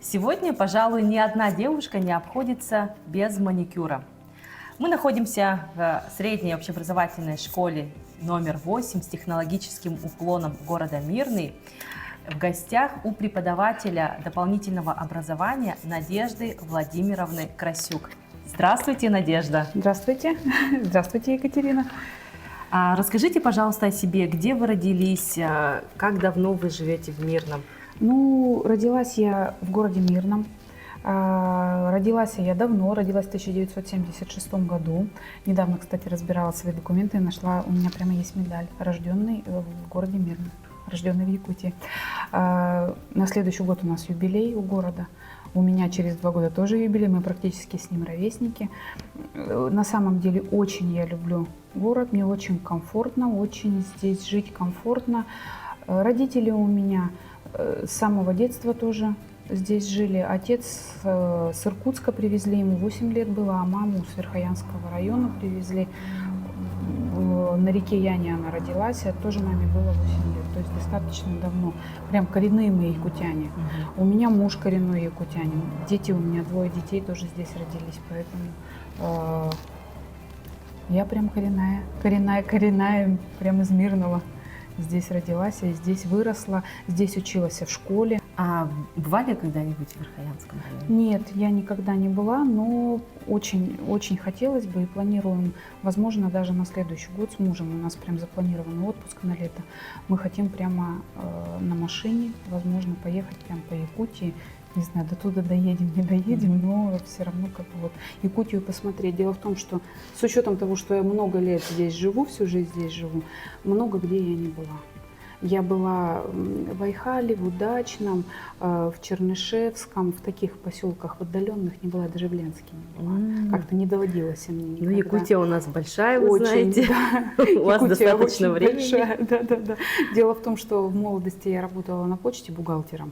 Сегодня, пожалуй, ни одна девушка не обходится без маникюра. Мы находимся в средней общеобразовательной школе номер 8 с технологическим уклоном города Мирный. В гостях у преподавателя дополнительного образования Надежды Владимировны Красюк. Здравствуйте, Надежда. Здравствуйте. Здравствуйте, Екатерина. Расскажите, пожалуйста, о себе. Где вы родились? Как давно вы живете в Мирном? Родилась я в городе Мирном. Родилась я давно, родилась в 1976 году. Недавно, кстати, разбирала свои документы и нашла, у меня прямо есть медаль, рожденный в городе Мирном, рожденный в Якутии. На следующий год у нас юбилей у города. У меня через 2 года тоже юбилей, мы практически с ним ровесники. На самом деле очень я люблю город, мне очень комфортно, очень здесь жить комфортно. Родители у меня с самого детства тоже здесь жили. Отец с Иркутска привезли, ему 8 лет было, а маму с Верхоянского района привезли. На реке Яне она родилась, а тоже маме было 8 лет, то есть достаточно давно. Прям коренные мы якутяне. У меня муж коренной якутянин, дети у меня 2 детей тоже здесь родились, поэтому я прям коренная, прям из Мирного. Здесь родилась, я здесь выросла, здесь училась в школе. А бывали когда-нибудь в Верхоянском районе? Нет, я никогда не была, но очень хотелось бы и планируем, возможно, даже на следующий год с мужем. У нас прям запланирован отпуск на лето. Мы хотим прямо на машине, возможно, поехать прямо по Якутии. Не знаю, до туда доедем, не доедем, но все равно как бы вот Якутию посмотреть. Дело в том, что с учетом того, что я много лет здесь живу, всю жизнь здесь живу, много где я не была. Я была в Айхале, в Удачном, в Чернышевском, в таких поселках отдаленных не была, я даже в Ленске не была. Как-то не доводилось мне никогда. Ну, Якутия у нас большая, вы Очень, знаете. да. У вас Якутия достаточно очень времени. большая, да. Дело в том, что в молодости я работала на почте бухгалтером.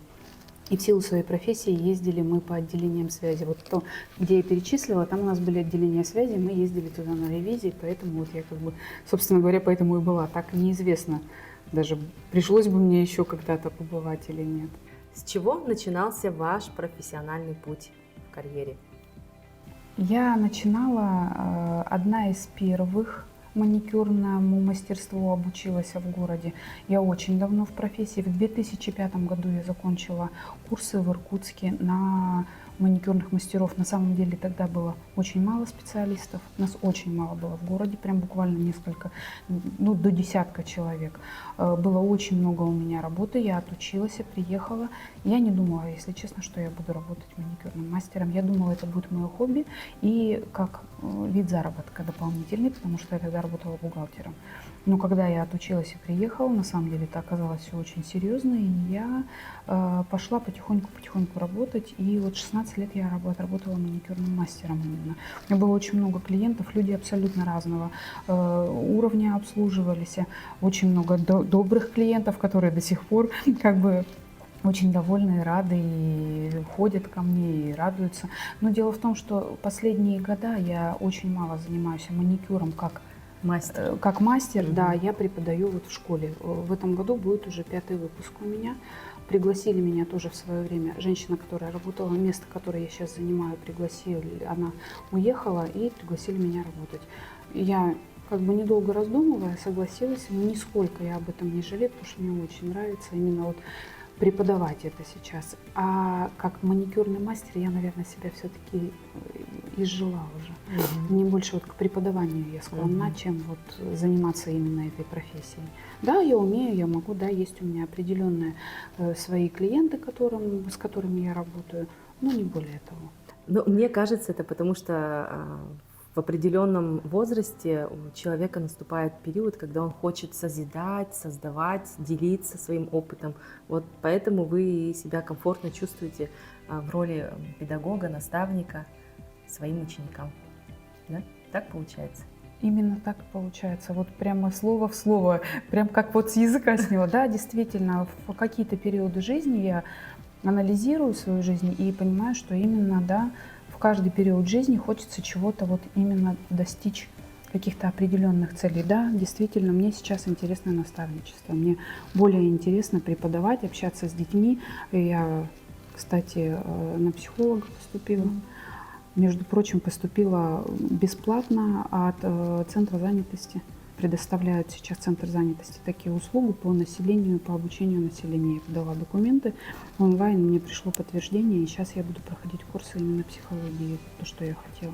И в силу своей профессии ездили мы по отделениям связи. Вот то, где я перечислила, там у нас были отделения связи, мы ездили туда на ревизии, поэтому вот я как бы, собственно говоря, поэтому и была. Так неизвестно, даже пришлось бы мне еще когда-то побывать или нет. С чего начинался ваш профессиональный путь в карьере? Я начинала, одна из первых маникюрному мастерству обучилась в городе. Я очень давно в профессии. В 2005 году я закончила курсы в Иркутске на маникюрных мастеров. На самом деле тогда было очень мало специалистов. Нас очень мало было в городе, прям буквально несколько, до десятка человек. Было очень много у меня работы, я отучилась, я приехала. Я не думала, если честно, что я буду работать маникюрным мастером. Я думала, это будет мое хобби и как вид заработка дополнительный, потому что я тогда работала бухгалтером. Но когда я отучилась и приехала, на самом деле это оказалось все очень серьезно, и я пошла потихоньку работать. И вот 16 лет я отработала маникюрным мастером именно. У меня было очень много клиентов, люди абсолютно разного уровня обслуживались. Очень много добрых клиентов, которые до сих пор как бы очень довольны и рады, и ходят ко мне, и радуются. Но дело в том, что последние года я очень мало занимаюсь маникюром как мастер, да, я преподаю вот в школе. В этом году будет уже 5-й выпуск у меня. Пригласили меня тоже в свое время. Женщина, которая работала, место, которое я сейчас занимаю, пригласили, она уехала и пригласили меня работать. Я как бы недолго раздумывая согласилась, но нисколько я об этом не жалею, потому что мне очень нравится именно вот преподавать это сейчас. А как маникюрный мастер я, наверное, себя все-таки изжила уже. Мне больше вот к преподаванию я склонна, чем вот заниматься именно этой профессией. Да, я умею, я могу, да, есть у меня определенные свои клиенты, с которыми я работаю, но не более того. Ну, мне кажется, это потому что в определенном возрасте у человека наступает период, когда он хочет созидать, создавать, делиться своим опытом. Вот поэтому вы себя комфортно чувствуете в роли педагога, наставника своим ученикам. Да? Так получается? Именно так и получается. Вот прямо слово в слово, прям как вот с языка сняло. Да, действительно, в какие-то периоды жизни я анализирую свою жизнь и понимаю, что именно, да, в каждый период жизни хочется чего-то вот именно достичь, каких-то определенных целей. Да, действительно, мне сейчас интересно наставничество. Мне более интересно преподавать, общаться с детьми. Я Кстати, на психолога поступила. Между прочим, поступила бесплатно от Центра занятости. Предоставляют сейчас Центр занятости такие услуги по населению, по обучению населения. Я подала документы онлайн, мне пришло подтверждение, и сейчас я буду проходить курсы именно психологии, то, что я хотела.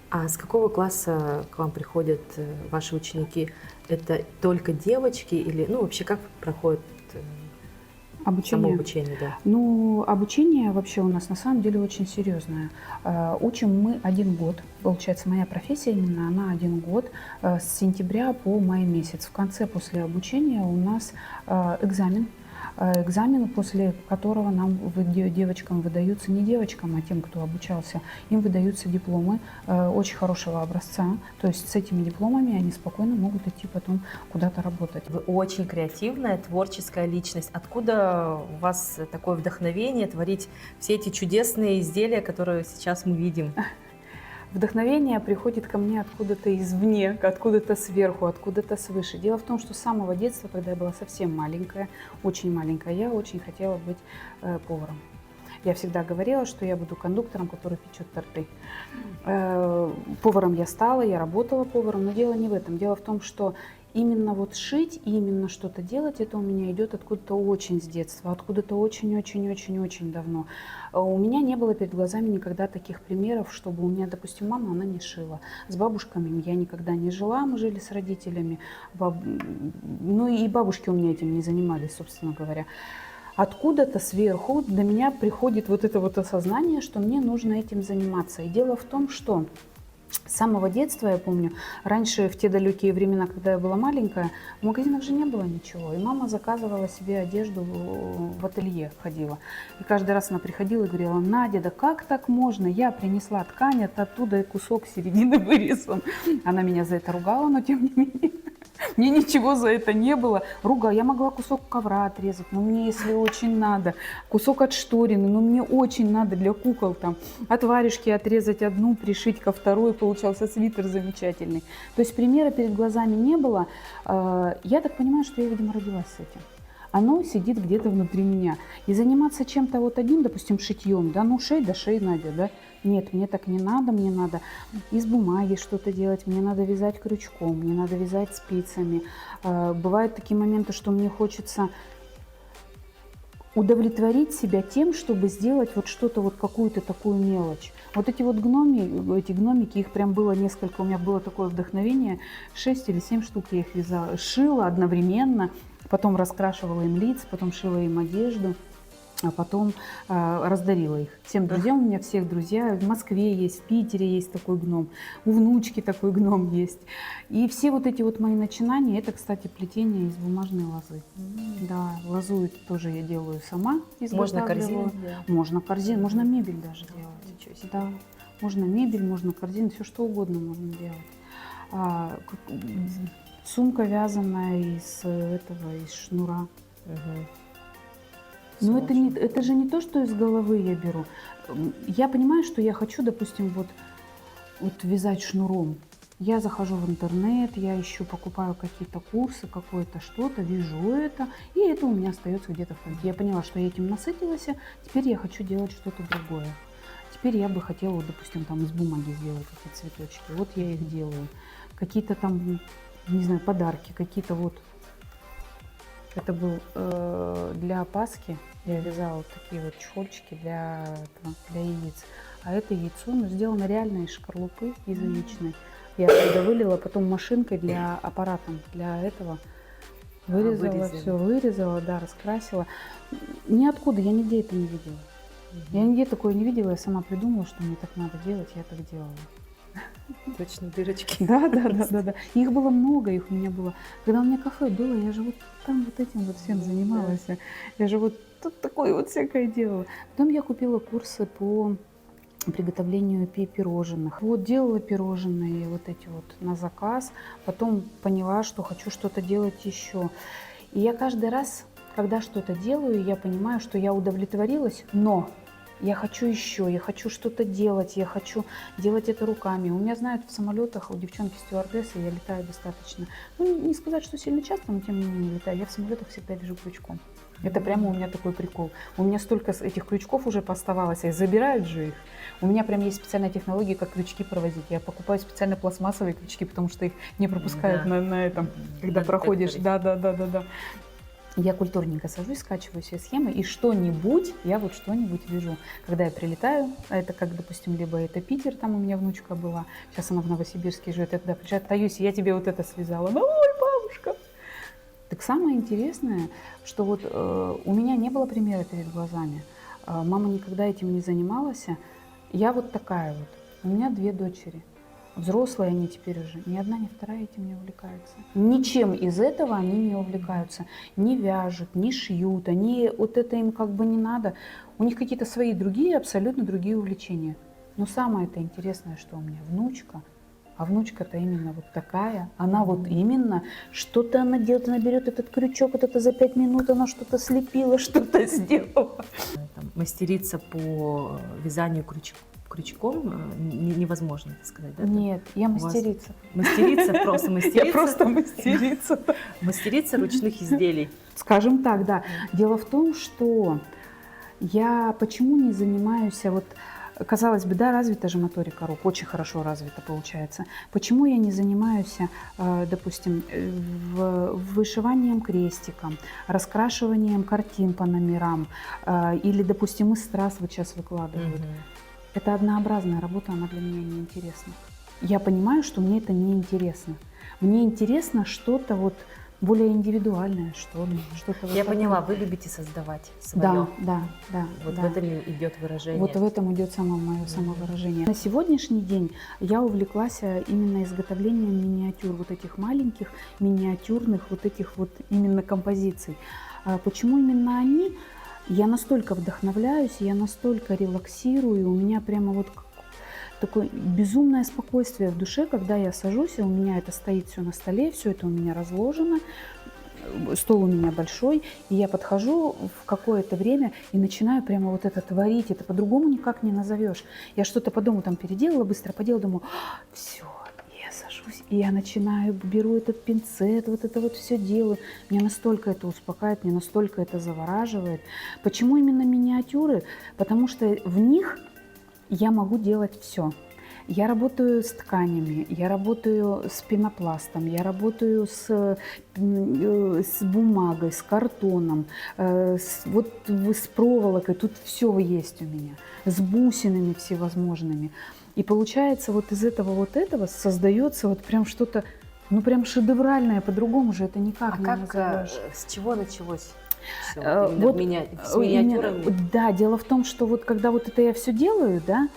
А с какого класса к вам приходят ваши ученики? Это только девочки или, ну, вообще как проходит само обучение? Да? Ну, обучение вообще у нас на самом деле очень серьезное. Учим мы 1 год. Получается, моя профессия именно, она 1 год, с сентября по май месяц. В конце, после обучения, у нас экзамен. Экзамен, после которого нам, девочкам, выдаются, не девочкам, а тем, кто обучался, им выдаются дипломы очень хорошего образца. То есть с этими дипломами они спокойно могут идти потом куда-то работать. Вы очень креативная, творческая личность. Откуда у вас такое вдохновение творить все эти чудесные изделия, которые сейчас мы видим? Вдохновение приходит ко мне откуда-то извне, откуда-то сверху, откуда-то свыше. Дело в том, что с самого детства, когда я была совсем маленькая, очень маленькая, я очень хотела быть поваром. Я всегда говорила, что я буду кондуктором, который печет торты. Поваром я стала, я работала поваром, но дело не в этом. Дело в том, что именно вот шить, именно что-то делать, это у меня идет откуда-то очень с детства, откуда-то очень-очень-очень-очень давно. У меня не было перед глазами никогда таких примеров, чтобы у меня, допустим, мама, она не шила. С бабушками я никогда не жила, мы жили с родителями. Ну и бабушки у меня этим не занимались, собственно говоря. Откуда-то сверху до меня приходит вот это вот осознание, что мне нужно этим заниматься. И дело в том, что с самого детства, я помню, раньше, в те далекие времена, когда я была маленькая, в магазинах же не было ничего. И мама заказывала себе одежду, в ателье ходила. И каждый раз она приходила и говорила: Надя, да как так можно? Я принесла ткань, оттуда и кусок середины вырезан. Она меня за это ругала, но тем не менее мне ничего за это не было. Я могла кусок ковра отрезать, но мне, если очень надо. Кусок от шторины, но мне очень надо для кукол. Там, от варежки отрезать одну, пришить ко второй, получался свитер замечательный. То есть примера перед глазами не было. Я так понимаю, что я, видимо, родилась с этим. Оно сидит где-то внутри меня. И заниматься чем-то вот одним, допустим, шитьем, да, ну шей, да шей, Надя, да. Нет, мне так не надо, мне надо из бумаги что-то делать, мне надо вязать крючком, мне надо вязать спицами. Бывают такие моменты, что мне хочется удовлетворить себя тем, чтобы сделать вот что-то, вот какую-то такую мелочь. Вот эти вот эти гномики, их прям было несколько, у меня было такое вдохновение, 6 или 7 штук я их вязала, шила одновременно, потом раскрашивала им лица, потом шила им одежду, а потом раздарила их всем друзьям. У меня всех друзья, в Москве есть, в Питере есть такой гном, у внучки такой гном есть. И все вот эти вот мои начинания, это, кстати, плетение из бумажной лозы. Да, лозу тоже я делаю сама. Можно корзину? Можно корзину, можно мебель даже делать. Ничего себе. Да, можно мебель, можно корзину, все что угодно можно делать. Сумка вязаная из шнура. Но это же не то, что из головы я беру. Я понимаю, что я хочу, допустим, вот вязать шнуром. Я захожу в интернет, я ищу, покупаю какие-то курсы, какое-то что-то, вяжу это, и это у меня остается где-то в памяти. Я поняла, что я этим насытилась, теперь я хочу делать что-то другое. Теперь я бы хотела, вот, допустим, там из бумаги сделать эти цветочки. Вот я их делаю. Какие-то там, не знаю, подарки, какие-то вот. Это был для Пасхи. Я вязала вот такие вот чехольчики для яиц. А это яйцо, сделано реально из шкарлупы, из яичной. Я тогда вылила, потом машинкой для аппарата, для этого. Вырезала, все вырезала, да, раскрасила. Ниоткуда, я нигде это не видела. Я нигде такое не видела, я сама придумала, что мне так надо делать, я так делала. Точно, дырочки. Да. Их было много, их у меня было. Когда у меня кафе было, я же вот там вот этим вот всем занималась. Я же вот тут такое вот всякое делала. Потом я купила курсы по приготовлению пирожных. Вот делала пирожные вот эти вот на заказ. Потом поняла, что хочу что-то делать еще. И я каждый раз, когда что-то делаю, я понимаю, что я удовлетворилась, но я хочу еще, я хочу что-то делать, я хочу делать это руками. У меня, знают, в самолетах у девчонки стюардессы, я летаю достаточно. Ну, не сказать, что сильно часто, но тем не менее летаю. Я в самолетах всегда вяжу крючком. Это прямо у меня такой прикол. У меня столько этих крючков уже поставалось, и забирают же их. У меня прям есть специальная технология, как крючки провозить. Я покупаю специально пластмассовые крючки, потому что их не пропускают Да. на этом, когда На проходишь. детекторе. Да. Я культурненько сажусь, скачиваю все схемы, и что-нибудь, я вот что-нибудь вижу. Когда я прилетаю, а это как, допустим, либо это Питер, там у меня внучка была, сейчас она в Новосибирске живет, я туда приезжаю, Таюсь, я тебе вот это связала. Ну, ой, бабушка. Так самое интересное, что вот у меня не было примера перед глазами. Мама никогда этим не занималась. Я вот такая вот. У меня 2 дочери. Взрослые они теперь уже. Ни одна, ни вторая этим не увлекаются. Ничем из этого они не увлекаются. Не вяжут, не шьют. Они вот это им как бы не надо. У них какие-то свои другие, абсолютно другие увлечения. Но самое-то интересное, что у меня внучка. А внучка-то именно вот такая. Она вот именно что-то она делает. Она берет этот крючок, вот это за 5 минут она что-то слепила, что-то сделала. Там, мастерица по вязанию крючком невозможно это сказать, да? Нет, я У вас мастерица. Мастерица, просто мастерица. Я просто мастерица. Мастерица ручных изделий. Скажем так, да. Дело в том, что я почему не занимаюсь, вот казалось бы, да, развита же моторика рук, очень хорошо развита получается. Почему я не занимаюсь, допустим, вышиванием крестиком, раскрашиванием картин по номерам, или, допустим, из страз вот сейчас выкладывают. Это однообразная работа, она для меня неинтересна. Я понимаю, что мне это неинтересно. Мне интересно что-то вот более индивидуальное, что ли. Что-то вот Я такое. поняла, вы любите создавать свое. Да. Вот да. в этом и идет выражение. Вот в этом идет мое самовыражение. На сегодняшний день я увлеклась именно изготовлением миниатюр, вот этих маленьких, миниатюрных, вот этих вот именно композиций. Почему именно они? Я настолько вдохновляюсь, я настолько релаксирую, у меня прямо вот такое безумное спокойствие в душе, когда я сажусь, и у меня это стоит все на столе, все это у меня разложено, стол у меня большой, и я подхожу в какое-то время и начинаю прямо вот это творить, это по-другому никак не назовешь. Я что-то по дому там переделала, быстро поделала, думаю, все, я сажусь, и я начинаю, беру этот пинцет, вот это вот все делаю. Меня настолько это успокаивает, меня настолько это завораживает. Почему именно миниатюры? Потому что в них я могу делать все. Я работаю с тканями, я работаю с пенопластом, я работаю с бумагой, с картоном, с проволокой, тут все есть у меня, с бусинами всевозможными. И получается вот из этого создается вот прям что-то, ну прям шедевральное, по-другому же это никак не назовешь. С чего началось? Всё, Вот, с миниатюрами? Да, дело в том, что вот когда вот это я все делаю, да,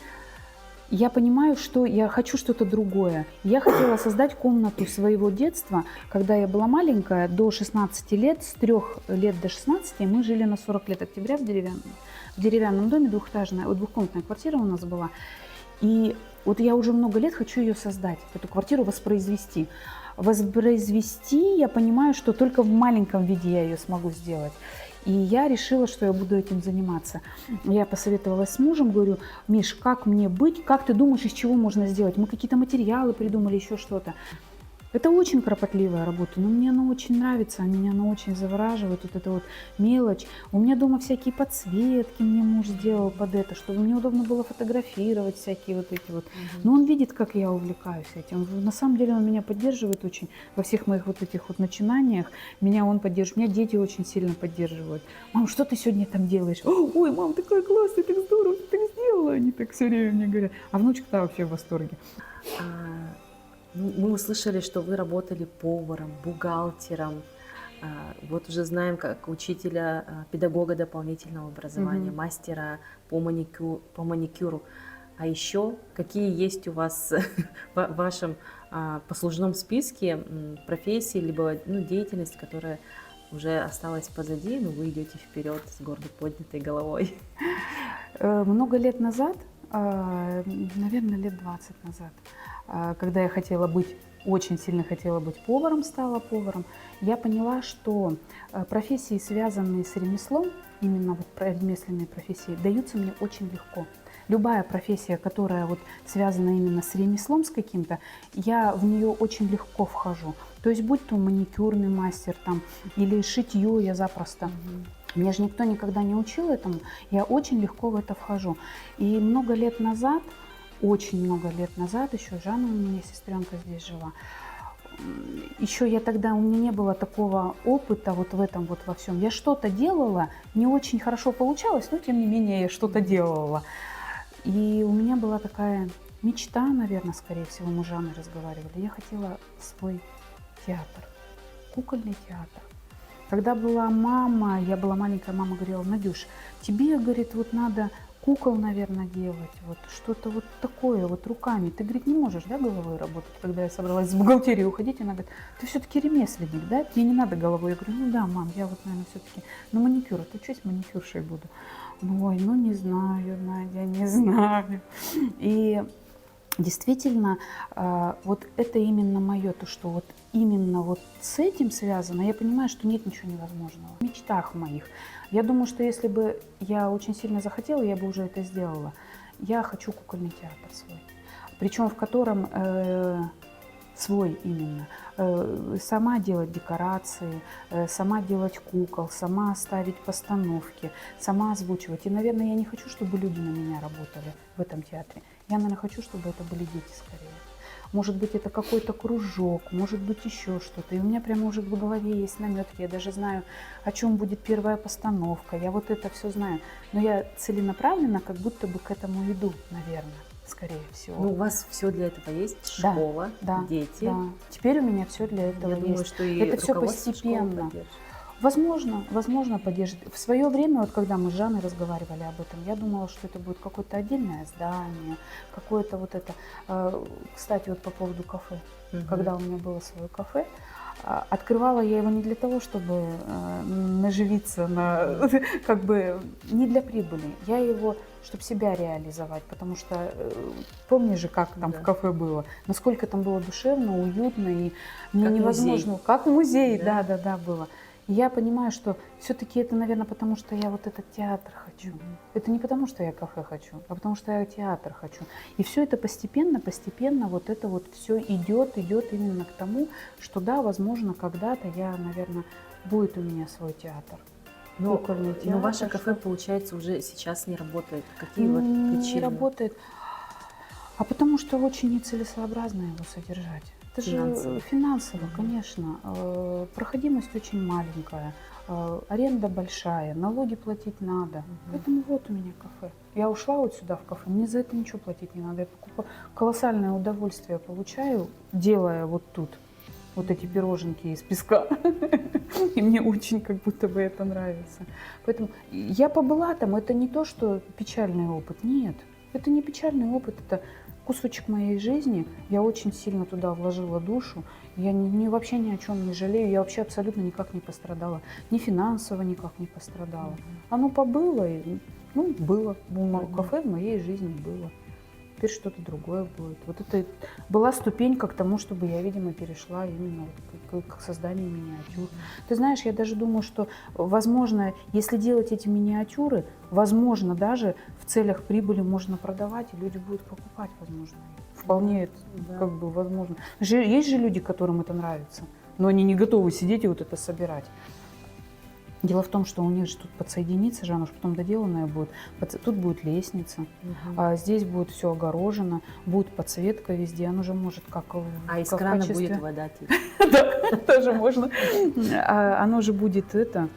я понимаю, что я хочу что-то другое. Я хотела создать комнату своего детства, когда я была маленькая, до 16 лет, с 3 лет до 16 мы жили на 40 лет октября в деревянном доме, двухкомнатная квартира у нас была. И вот я уже много лет хочу ее создать, эту квартиру воспроизвести. Воспроизвести, я понимаю, что только в маленьком виде я ее смогу сделать. И я решила, что я буду этим заниматься. Я посоветовалась с мужем, говорю, Миш, как мне быть, как ты думаешь, из чего можно сделать? Мы какие-то материалы придумали, еще что-то. Это очень кропотливая работа, но мне она очень нравится, меня она очень завораживает, вот эта вот мелочь. У меня дома всякие подсветки мне муж сделал под это, чтобы мне удобно было фотографировать всякие вот эти вот. Но он видит, как я увлекаюсь этим. На самом деле он меня поддерживает очень во всех моих вот этих вот начинаниях. Меня он поддерживает, меня дети очень сильно поддерживают. Мам, что ты сегодня там делаешь? Ой, мам, такая классная, так здорово, ты так сделала. Они так все время мне говорят. А внучка-то вообще в восторге. Мы услышали, что вы работали поваром, бухгалтером. Вот уже знаем, как учителя, педагога дополнительного образования, мастера по маникюру. А еще какие есть у вас в вашем послужном списке профессии, либо деятельность, которая уже осталась позади, но вы идете вперед с гордо поднятой головой? Много лет назад, наверное, лет 20 назад, когда я очень сильно хотела быть поваром, стала поваром, я поняла, что профессии, связанные с ремеслом, именно вот ремесленные профессии, даются мне очень легко. Любая профессия, которая вот связана именно с ремеслом с каким-то, я в нее очень легко вхожу. То есть будь то маникюрный мастер там, или шитье я запросто. Меня же никто никогда не учил этому, я очень легко в это вхожу. И много лет назад, очень много лет назад, еще Жанна у меня, сестренка здесь жила, еще я тогда, у меня не было такого опыта вот в этом вот во всем. Я что-то делала, не очень хорошо получалось, но тем не менее я что-то делала. И у меня была такая мечта, наверное, скорее всего, мы с Жанной разговаривали. Я хотела свой театр, кукольный театр. Когда была мама, я была маленькая, мама говорила: Надюш, тебе, говорит, вот надо кукол, наверное, делать, вот что-то вот такое, вот руками. Ты, говорит, не можешь, да, головой работать? Когда я собралась в бухгалтерию уходить, она говорит: ты все-таки ремесленник, да? Тебе не надо головой. Я говорю: ну да, мам, я вот, наверное, все-таки на маникюр, отучусь, маникюршей буду. Ну, ой, ну не знаю, Надя, не знаю. И действительно, вот это именно мое, то, что вот именно вот с этим связано, я понимаю, что нет ничего невозможного. В мечтах моих. Я думаю, что если бы я очень сильно захотела, я бы уже это сделала. Я хочу кукольный театр свой. Причем в котором свой именно. Сама делать декорации, сама делать кукол, сама ставить постановки, сама озвучивать. И, наверное, я не хочу, чтобы люди на меня работали в этом театре. Я, наверное, хочу, чтобы это были дети скорее. Может быть, это какой-то кружок, может быть, еще что-то. И у меня прямо уже в голове есть наметки. Я даже знаю, о чем будет первая постановка. Я вот это все знаю. Но я целенаправленно как будто бы к этому иду, наверное, скорее всего. Ну, у вас все для этого есть, Да, школа, да, дети. да. Теперь у меня все для этого Я есть. думаю, что и Это все руководство школы постепенно. поддержит. Возможно, поддержит. В свое время, вот когда мы с Жанной разговаривали об этом, я думала, что это будет какое-то отдельное здание, какое-то вот это. Кстати, вот по поводу кафе. Когда у меня было свое кафе, открывала я его не для того, чтобы наживиться, как бы не для прибыли. Я его, чтобы себя реализовать, потому что помнишь же, как там в кафе было, насколько там было душевно, уютно, и мне Как невозможно, музей. как музей, Да. да, было. И я понимаю, что все-таки это, наверное, потому что я вот этот театр хочу. Это не потому, что я кафе хочу, а потому что я театр хочу. И все это постепенно, вот это вот все идет именно к тому, что да, возможно, когда-то я, наверное, будет у меня свой театр. Кукольный театр. Но ваше кафе, получается, уже сейчас не работает. Какие вот Не причины? работает. А потому что очень нецелесообразно его содержать. Это Финансово. же финансово, конечно. Проходимость очень маленькая, аренда большая, налоги платить надо. Поэтому вот у меня кафе. Я ушла вот сюда в кафе, мне за это ничего платить не надо. Я колоссальное удовольствие получаю, делая вот тут вот эти пироженки из песка. И мне очень как будто бы это нравится. Поэтому я побыла там, это не то, что печальный опыт, нет. Это не печальный опыт, это кусочек моей жизни. Я очень сильно туда вложила душу. Я вообще ни о чем не жалею. Я вообще абсолютно никак не пострадала. Ни финансово никак не пострадала. Оно побыло, и, ну, было. Кафе в моей жизни было. Теперь что-то другое будет. Вот это была ступенька к тому, чтобы я, видимо, перешла именно вот к созданию миниатюр. Ты знаешь, я даже думаю, что, возможно, если делать эти миниатюры, возможно, даже в целях прибыли можно продавать, и люди будут покупать, возможно. Вполне это как бы возможно. Есть же люди, которым это нравится, но они не готовы сидеть и вот это собирать. Дело в том, что у них же тут подсоединится же, оно же потом доделанное будет. Тут будет лестница, а здесь будет все огорожено, будет подсветка везде, оно же может как из как в крана качестве- будет вода течь. Да, тоже можно. Оно же будет это,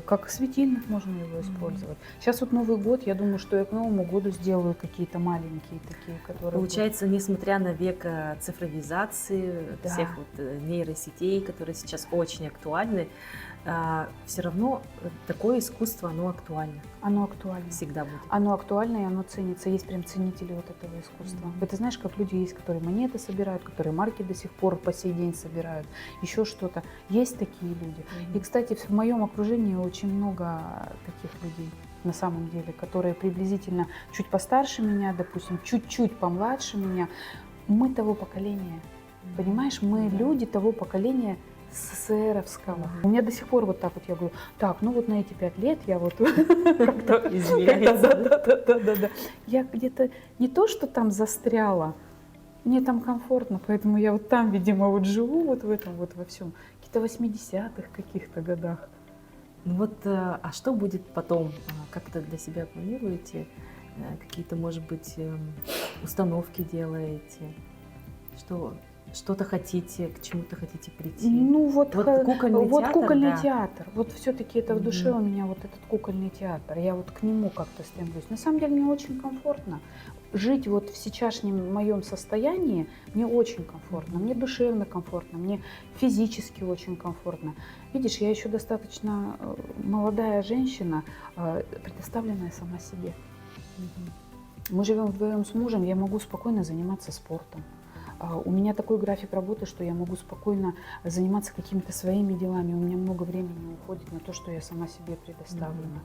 как светильник можно его использовать. Сейчас вот Новый год, я думаю, что я к Новому году сделаю какие-то маленькие такие, которые... Получается, несмотря на век цифровизации, Да. всех вот нейросетей, которые сейчас очень актуальны, все равно такое искусство, оно актуально. Оно актуально. Всегда будет. Оно актуально и оно ценится. Есть прям ценители вот этого искусства. Ты знаешь, как люди есть, которые монеты собирают, которые марки до сих пор по сей день собирают, еще что-то. Есть такие люди. И, кстати, в моем окружении очень много таких людей на самом деле, которые приблизительно чуть постарше меня, допустим, чуть-чуть помладше меня. Мы того поколения. Понимаешь, мы люди того поколения СССРовского. У меня до сих пор вот так вот я говорю, так, ну вот на эти 5 лет я вот как-то Изменяется. да. Я где-то не то, что там застряла, мне там комфортно, поэтому я вот там, видимо, вот живу вот в этом вот во всем. Какие-то 80-х каких-то годах. Ну вот, а что будет потом? Как-то для себя планируете? Какие-то, может быть, установки делаете? Что, что-то хотите, к чему-то хотите прийти? Ну вот, Вот кукольный вот театр, кукольный да. театр. Вот все-таки это в душе у меня вот этот кукольный театр. Я вот к нему как-то стремлюсь. На самом деле мне очень комфортно. Жить вот в сейчасшнем моем состоянии мне очень комфортно. Мне душевно комфортно, мне физически очень комфортно. Видишь, я еще достаточно молодая женщина, предоставленная сама себе. Мы живем вдвоем с мужем, я могу спокойно заниматься спортом. У меня такой график работы, что я могу спокойно заниматься какими-то своими делами. У меня много времени уходит на то, что я сама себе предоставлена.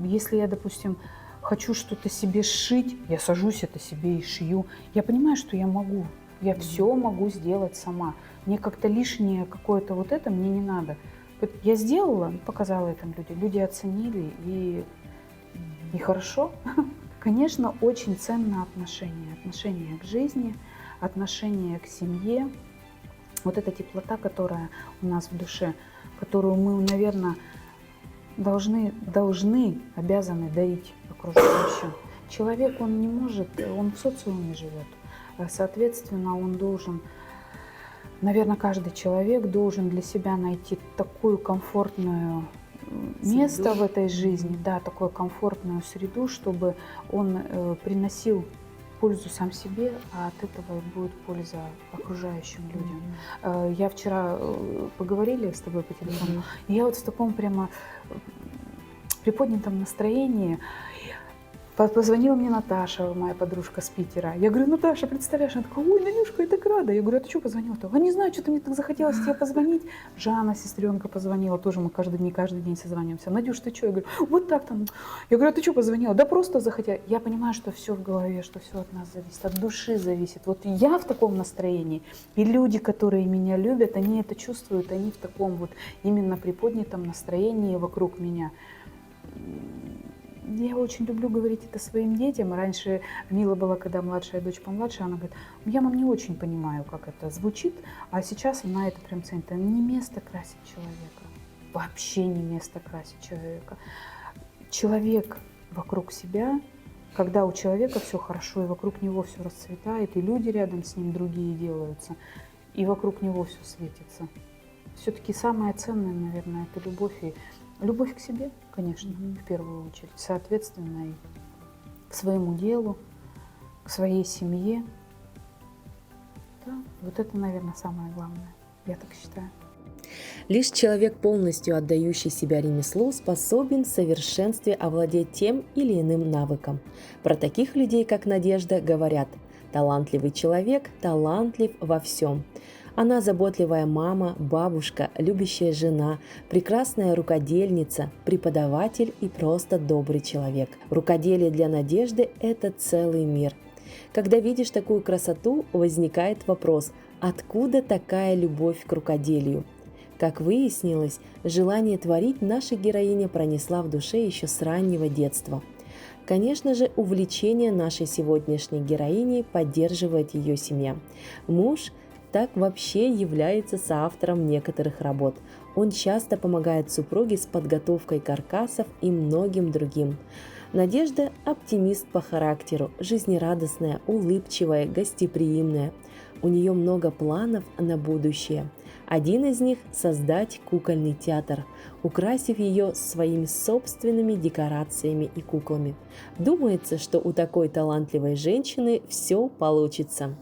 Если я, допустим, хочу что-то себе сшить, я сажусь это себе и шью. Я понимаю, что я могу. Я все могу сделать сама. Мне как-то лишнее какое-то вот это мне не надо. Вот я сделала, показала это людям. Люди оценили, и хорошо. Конечно, очень ценно отношение. Отношение к жизни, отношение к семье. Вот эта теплота, которая у нас в душе, которую мы, наверное, обязаны дарить окружающим. Человек, он не может, он в социуме живет. Соответственно, он должен, наверное, каждый человек должен для себя найти такую комфортную место в этой жизни, да, такую комфортную среду, чтобы он приносил пользу сам себе, а от этого будет польза окружающим людям. Я вчера поговорили с тобой по телефону, и я вот в таком прямо приподнятом настроении. Позвонила мне Наташа, моя подружка с Питера. Я говорю: Наташа, представляешь? Она такая: ой, Надюшка, я так рада. Я говорю: а ты что позвонила-то? А не знаю, что-то мне так захотелось тебе позвонить. Жанна, сестренка, позвонила, тоже мы каждый день созваниваемся. Надюш, ты что? Я говорю: вот так там. Я говорю: а ты что позвонила? Да просто захотела. Я понимаю, что все в голове, что все от нас зависит, от души зависит. Вот я в таком настроении, и люди, которые меня любят, они это чувствуют, они в таком вот именно приподнятом настроении вокруг меня. Я очень люблю говорить это своим детям. Раньше мило было, когда младшая дочь помладше, она говорит: я, мам, не очень понимаю, как это звучит, а сейчас она это прям ценит. Это не место красить человека, вообще не место красить человека. Человек вокруг себя, когда у человека все хорошо, и вокруг него все расцветает, и люди рядом с ним другие делаются, и вокруг него все светится. Все-таки самое ценное, наверное, это любовь. И любовь к себе, конечно, в первую очередь, соответственно, и к своему делу, к своей семье. Да, вот это, наверное, самое главное. Я так считаю. Лишь человек, полностью отдающий себя ремеслу, способен в совершенстве овладеть тем или иным навыком. Про таких людей, как Надежда, говорят: талантливый человек талантлив во всем. Она заботливая мама, бабушка, любящая жена, прекрасная рукодельница, преподаватель и просто добрый человек. Рукоделие для Надежды – это целый мир. Когда видишь такую красоту, возникает вопрос: откуда такая любовь к рукоделию? Как выяснилось, желание творить наша героиня пронесла в душе еще с раннего детства. Конечно же, увлечение нашей сегодняшней героини поддерживает ее семья. Муж так вообще является соавтором некоторых работ. Он часто помогает супруге с подготовкой каркасов и многим другим. Надежда – оптимист по характеру, жизнерадостная, улыбчивая, гостеприимная. У нее много планов на будущее. Один из них – создать кукольный театр, украсив ее своими собственными декорациями и куклами. Думается, что у такой талантливой женщины все получится.